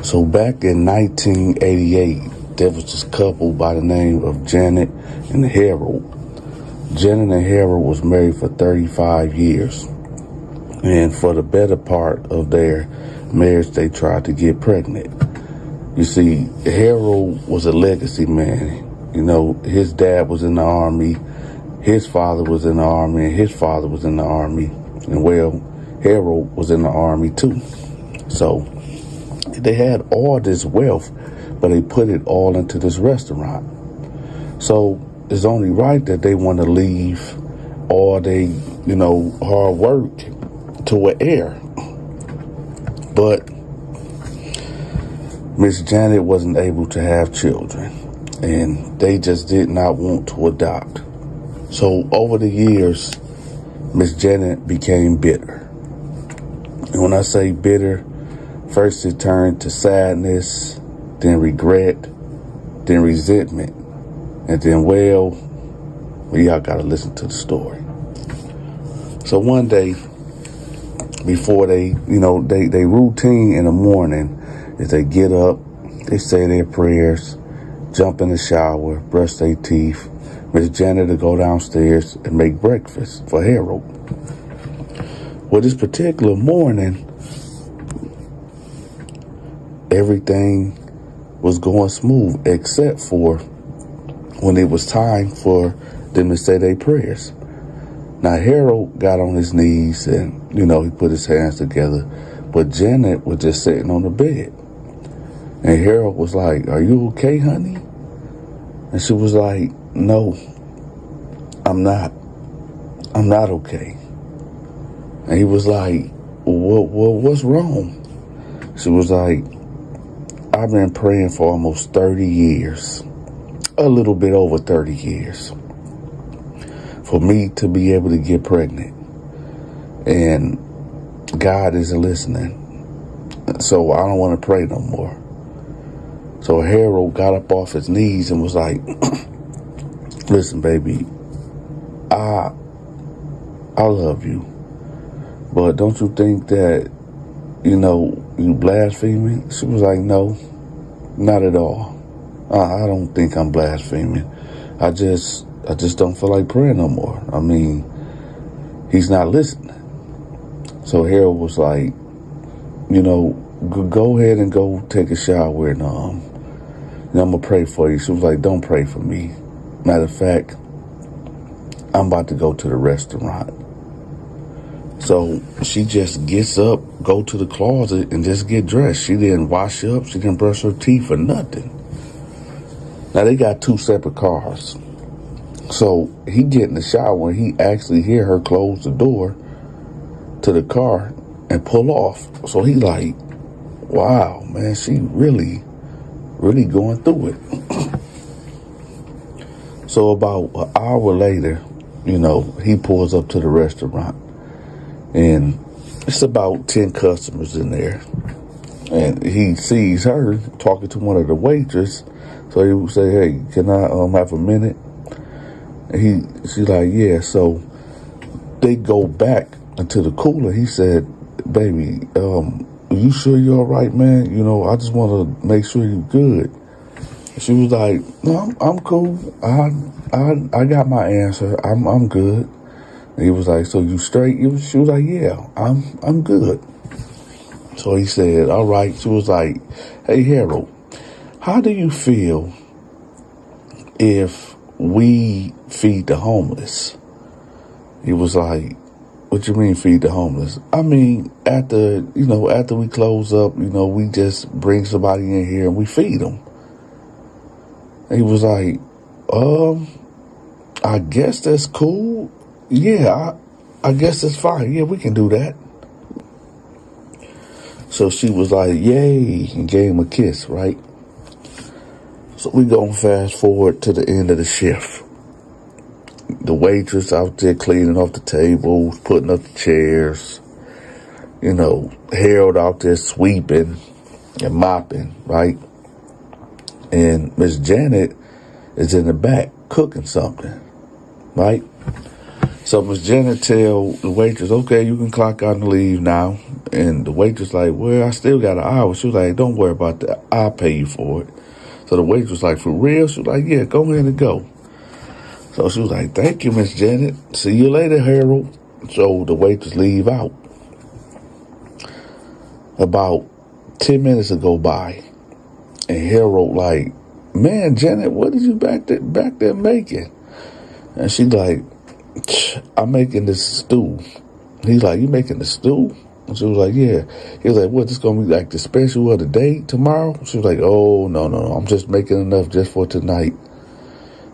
So back in 1988, there was this couple by the name of Janet and Harold. Janet and Harold was married for 35 years. And for the better part of their marriage, they tried to get pregnant. You see, Harold was a legacy man. You know, his dad was in the Army, his father was in the Army, and his father was in the Army. And well, Harold was in the Army too. So they had all this wealth, but they put it all into this restaurant. So it's only right that they want to leave all they, hard work to an heir. But Miss Janet wasn't able to have children, and they just did not want to adopt. So over the years, Miss Janet became bitter. And when I say bitter, first it turned to sadness, then regret, then resentment, and then, well, y'all gotta listen to the story. So one day, before they routine in the morning is they get up, they say their prayers, jump in the shower, brush their teeth. Miss Janet to go downstairs and make breakfast for Harold. Well, this particular morning, everything was going smooth except for when it was time for them to say their prayers. Now, Harold got on his knees and, he put his hands together, but Janet was just sitting on the bed. And Harold was like, "Are you okay, honey?" And she was like, "No, I'm not. I'm not okay." And he was like, what's wrong? She was like, "I've been praying for almost 30 years, a little bit over 30 years, for me to be able to get pregnant. And God isn't listening. So I don't want to pray no more." So Harold got up off his knees and was like, "Listen, baby, I love you. But don't you think that, you blaspheming?" She was like, "No, not at all. I don't think I'm blaspheming. I just don't feel like praying no more. I mean, he's not listening." So Harold was like, "Go ahead and go take a shower and I'm going to pray for you." She was like, "Don't pray for me. Matter of fact, I'm about to go to the restaurant." So she just gets up, go to the closet, and just get dressed. She didn't wash up. She didn't brush her teeth or nothing. Now, they got two separate cars. So he get in the shower and he actually hear her close the door to the car and pull off. So he like, wow, man, she really going through it. So about an hour later, he pulls up to the restaurant. And it's about 10 customers in there. And he sees her talking to one of the waitress. So he would say, "Hey, can I have a minute?" And she's like, "Yeah." So they go back into the cooler. He said, "Baby, you sure you're all right, man? I just want to make sure you're good." She was like, "No, I'm cool. I got my answer. I'm good." And he was like, "So you straight?" She was like, "Yeah, I'm good." So he said, "All right." She was like, "Hey, Harold, how do you feel if we feed the homeless?" He was like, "What you mean feed the homeless?" "I mean, after we close up, we just bring somebody in here and we feed them." And he was like, "I guess that's cool. Yeah, I guess that's fine. Yeah, we can do that." So she was like, "Yay," and gave him a kiss, right? So we gonna fast forward to the end of the shift. The waitress out there cleaning off the tables, putting up the chairs. Harold out there sweeping and mopping, right? And Miss Janet is in the back cooking something, right? So Miss Janet tell the waitress, okay, you can clock out and leave now. And the waitress like, well, I still got an hour. She was like, don't worry about that. I'll pay you for it. So the waitress was like, for real? She was like, yeah, go ahead and go. So she was like, thank you, Miss Janet. See you later, Harold. So the waitress leave out. About 10 minutes go by. And Harold like, man, Janet, what did you back there making? And she like, I'm making this stew. He's like, you making the stew? And she was like, yeah. He was like, what, this gonna be like the special of the day tomorrow? She was like, oh, no, I'm just making enough just for tonight.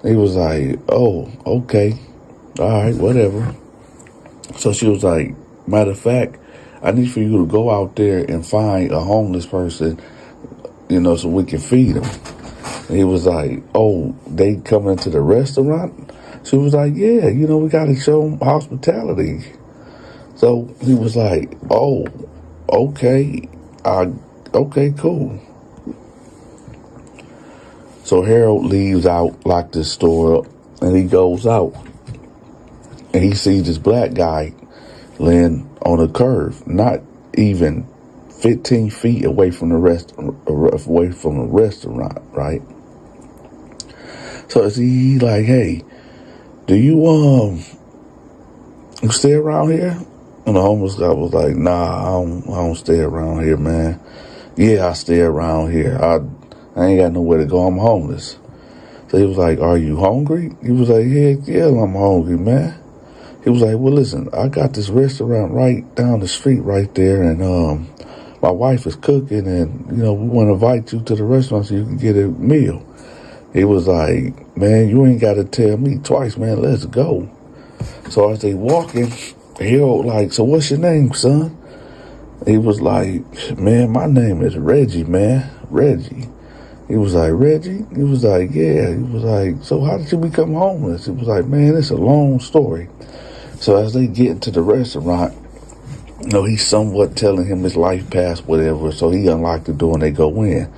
He was like, oh, okay. All right, whatever. So she was like, matter of fact, I need for you to go out there and find a homeless person, so we can feed them. And he was like, oh, they coming into the restaurant? She was like, yeah, we got to show them hospitality. So he was like, oh, okay. Okay, cool. So Harold leaves out, locked his store up, and he goes out. And he sees this black guy laying on a curve, not even 15 feet away from the restaurant, right? So he like, hey, do you stay around here? And the homeless guy was like, nah, I don't stay around here, man. Yeah, I stay around here. I ain't got nowhere to go. I'm homeless. So he was like, are you hungry? He was like, yeah, I'm hungry, man. He was like, well, listen, I got this restaurant right down the street right there, and my wife is cooking, and, we want to invite you to the restaurant so you can get a meal. He was like, man, you ain't got to tell me twice, man. Let's go. So as they walking, Harold like, so what's your name, son? He was like, man, my name is Reggie, man. Reggie. He was like, Reggie? He was like, yeah. He was like, so how did you become homeless? He was like, man, it's a long story. So as they get into the restaurant, he's somewhat telling him his life past, whatever. So he unlocked the door and they go in.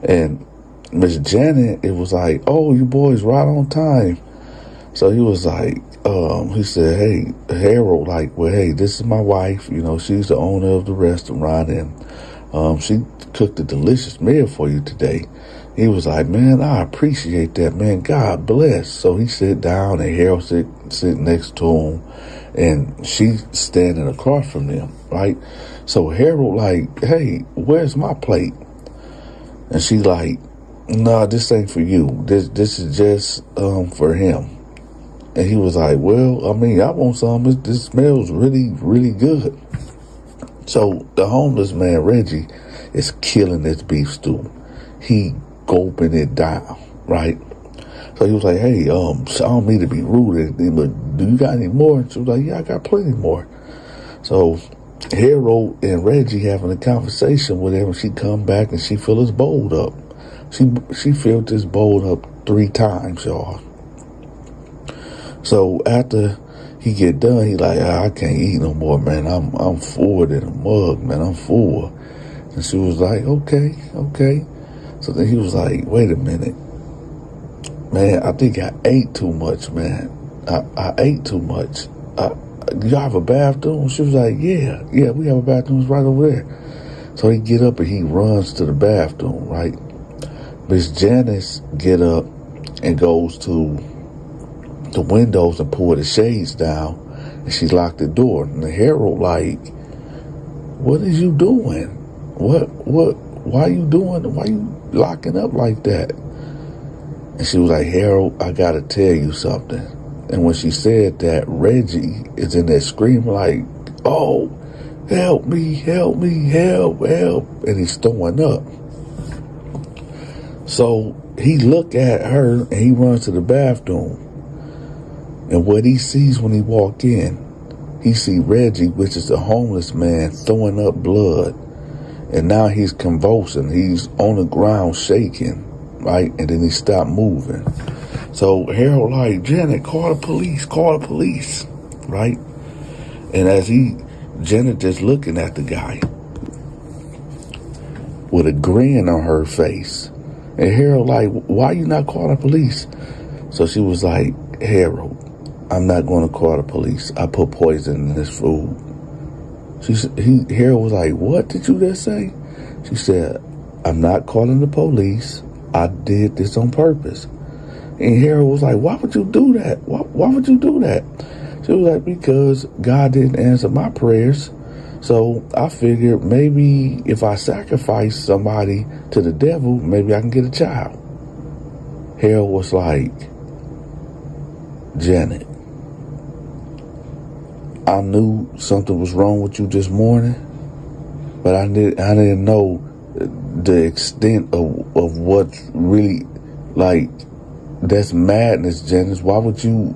And Miss Janet, it was like, oh, you boys right on time. So he was like, he said, hey, Harold, like, well, hey, this is my wife. She's the owner of the restaurant, and she cooked a delicious meal for you today. He was like, man, I appreciate that, man. God bless. So he sit down, and Harold sit next to him, and she's standing across from them, right? So Harold like, hey, where's my plate? And she like, nah, this ain't for you. This is just for him. And he was like, well, I want some. This smells really, really good. So the homeless man, Reggie, is killing this beef stew. He gulping it down, right? So he was like, hey, I don't mean to be rude, but do you got any more? And she was like, yeah, I got plenty more. So Harold and Reggie having a conversation with him, and she come back and she fill his bowl up. She filled this bowl up 3 times, y'all. So after he get done, he like, I can't eat no more, man. I'm full in a mug, man. I'm full. And she was like, okay. So then he was like, wait a minute. Man, I think I ate too much, man. I ate too much. You have a bathroom? She was like, yeah, we have a bathroom. It's right over there. So he get up and he runs to the bathroom, right? Miss Janice get up and goes to the windows and pull the shades down, and she locked the door. And the Harold like, what is you doing? Why you locking up like that? And she was like, Harold, I gotta tell you something. And when she said that, Reggie is in there screaming like, oh, help me, help. And he's throwing up. So he look at her and he runs to the bathroom. And what he sees when he walk in, he see Reggie, which is the homeless man, throwing up blood. And now he's convulsing. He's on the ground shaking, right? And then he stopped moving. So Harold like, Janet, call the police, right? And as Janet just looking at the guy with a grin on her face. And Harold like, why you not calling the police? So she was like, Harold, I'm not going to call the police. I put poison in this food. Harold was like, what did you just say? She said, I'm not calling the police. I did this on purpose. And Harold was like, why would you do that? Why would you do that? She was like, because God didn't answer my prayers. So I figured maybe if I sacrifice somebody to the devil, maybe I can get a child. Harold was like, Janet, I knew something was wrong with you this morning, but I didn't know the extent of what really, like, that's madness, Janice. Why would you?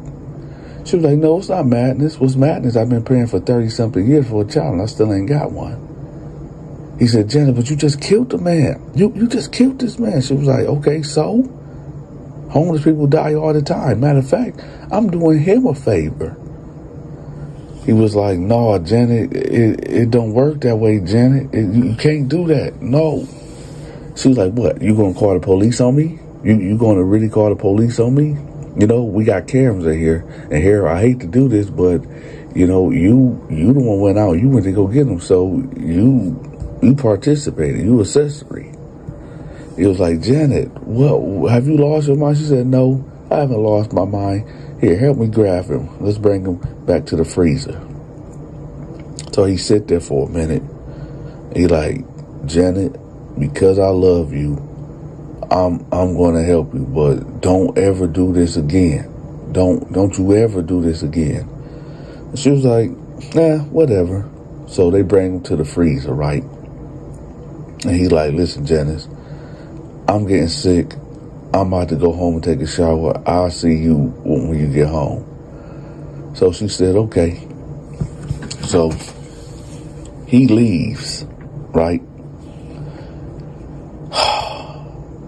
She was like, no, it's not madness. What's madness? I've been praying for 30-something years for a child, and I still ain't got one. He said, Janet, but you just killed the man. You just killed this man. She was like, okay, so? Homeless people die all the time. Matter of fact, I'm doing him a favor. He was like, no, Janet, it don't work that way, Janet. You can't do that. No. She was like, what? You gonna call the police on me? You gonna really call the police on me? You know, we got cameras in here. And here, I hate to do this, but, you know, you the one went out. You went to go get them. So you participated. You accessory. He was like, Janet, what? Have you lost your mind? She said, no, I haven't lost my mind. Here, help me grab him. Let's bring him back to the freezer. So he sit there for a minute. He like, Janet, because I love you, I'm going to help you, but don't ever do this again. Don't you ever do this again. And she was like, nah, whatever. So they bring him to the freezer, right? And he like, listen, Janice, I'm getting sick. I'm about to go home and take a shower. I'll see you when you get home. So she said, okay. So he leaves, right?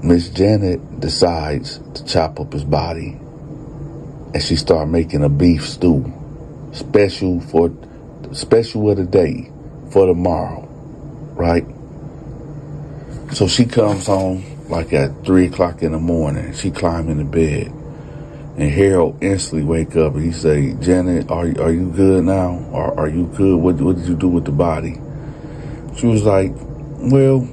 Miss Janet decides to chop up his body, and she started making a beef stew, special of the day for tomorrow, right? So she comes home like at 3 o'clock in the morning. She climbed into bed, and Harold instantly wake up and he say, Janet, are you good now? Are you good? What did you do with the body? She was like, well,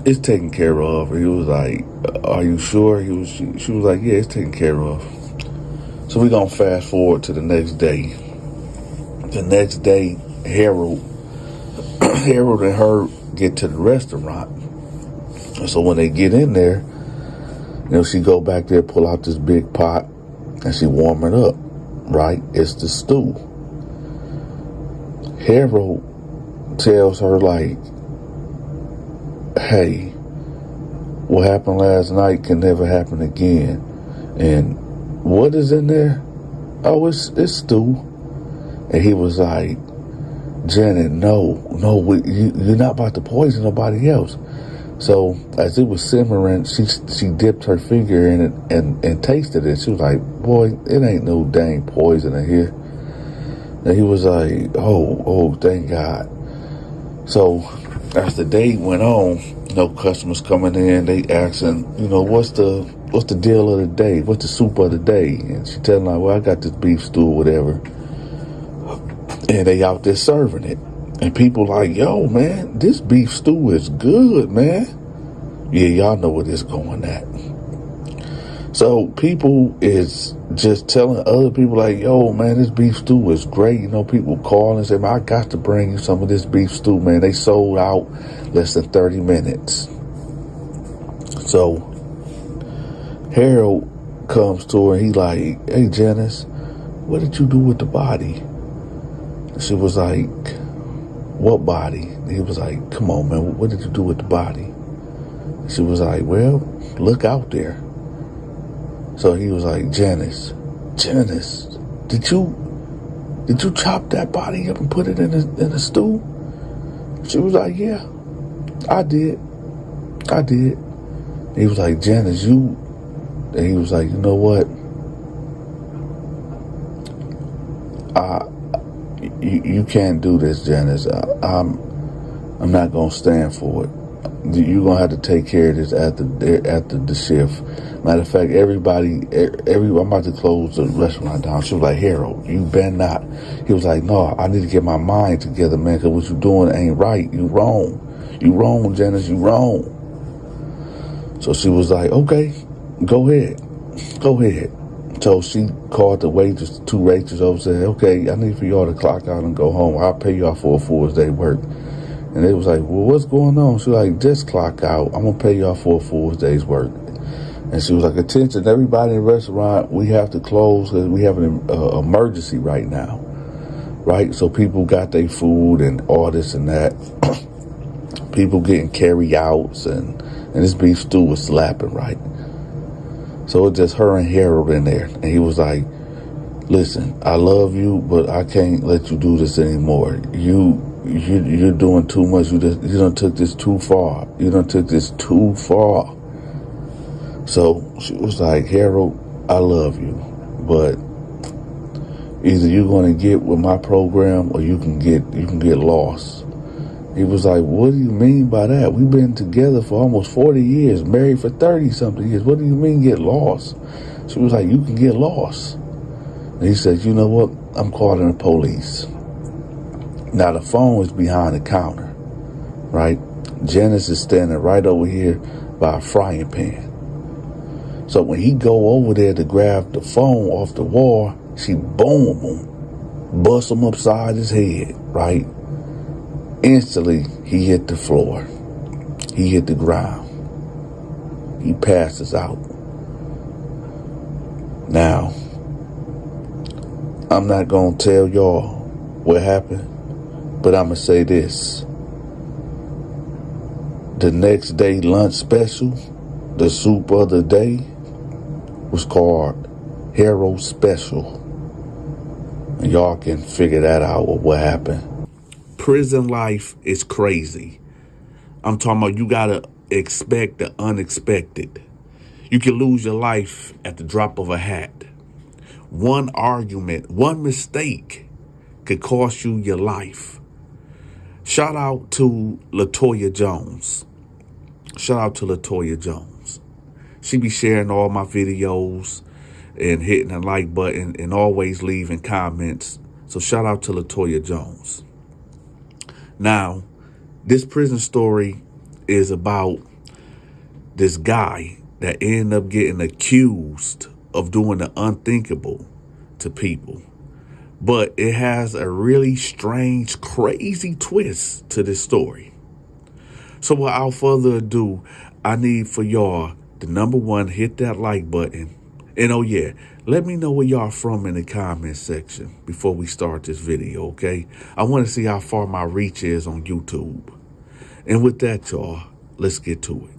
it's taken care of. He was like, are you sure? She was like, yeah, it's taken care of. So we're going to fast forward to the next day. The next day, Harold and her get to the restaurant. And so when they get in there, you know, she go back there, pull out this big pot, and she warm it up, right? It's the stew. Harold tells her, like, hey, what happened last night can never happen again. And what is in there? Oh, it's stew. And he was like, Janet, no, you're not about to poison nobody else. So as it was simmering, she dipped her finger in it and tasted it. She was like, boy, it ain't no dang poison in here. And he was like, oh, thank God. So as the day went on, you know, customers coming in, they asking, you know, what's the deal of the day? What's the soup of the day? And she telling like, well, I got this beef stew or whatever. And they out there serving it. And people like, yo, man, this beef stew is good, man. Yeah, y'all know where this going at. So people is just telling other people like, yo, man, this beef stew is great. You know, people call and say, man, I got to bring you some of this beef stew, man. They sold out less than 30 minutes. So Harold comes to her and he like, hey, Janice, what did you do with the body? She was like, what body? He was like, come on, man, what did you do with the body? She was like, well, look out there. So he was like, Janice, did you chop that body up and put it in a stew? She was like, yeah, I did. He was like, Janice, and he was like, you know what? You can't do this, Janice. I'm not gonna stand for it. You're gonna have to take care of this after the shift. Matter of fact, I'm about to close the restaurant down. She was like, Harold, you better not. He was like, no, I need to get my mind together, man, because what you doing ain't right. You wrong. You wrong, Janice, you wrong. So she was like, okay, go ahead. Go ahead. So she called the waitress, two waitresses over, said, okay, I need for y'all to clock out and go home. I'll pay y'all for a full day work. And they was like, well, what's going on? She was like, just clock out. I'm going to pay y'all for a full day's work. And she was like, attention, everybody in the restaurant, we have to close because we have an emergency right now. Right? So people got their food and all this and that. People getting carry-outs and this beef stew was slapping, right? So it's just her and Harold in there. And he was like, listen, I love you, but I can't let you do this anymore. You're doing too much. You done took this too far. You done took this too far. So she was like, Harold, I love you, but either you're going to get with my program or you can get lost. He was like, what do you mean by that? We've been together for almost 40 years, married for 30-something years. What do you mean get lost? She was like, you can get lost. And he said, you know what? I'm calling the police. Now, the phone is behind the counter, right? Janice is standing right over here by a frying pan. So when he go over there to grab the phone off the wall, she boom him, bust him upside his head, right? Instantly, he hit the floor. He hit the ground. He passes out. Now, I'm not going to tell y'all what happened, but I'm going to say this. The next day lunch special, the soup of the day, was called Hero Special. And y'all can figure that out or what happened. Prison life is crazy. I'm talking about you gotta expect the unexpected. You can lose your life at the drop of a hat. One argument, one mistake could cost you your life. Shout out to LaToya Jones. Shout out to LaToya Jones. She be sharing all my videos and hitting the like button and always leaving comments. So shout out to LaToya Jones. Now, this prison story is about this guy that ended up getting accused of doing the unthinkable to people. But it has a really strange, crazy twist to this story. So without further ado, I need for y'all to, number one, hit that like button. And oh yeah, let me know where y'all from in the comment section before we start this video, okay? I want to see how far my reach is on YouTube. And with that, y'all, let's get to it.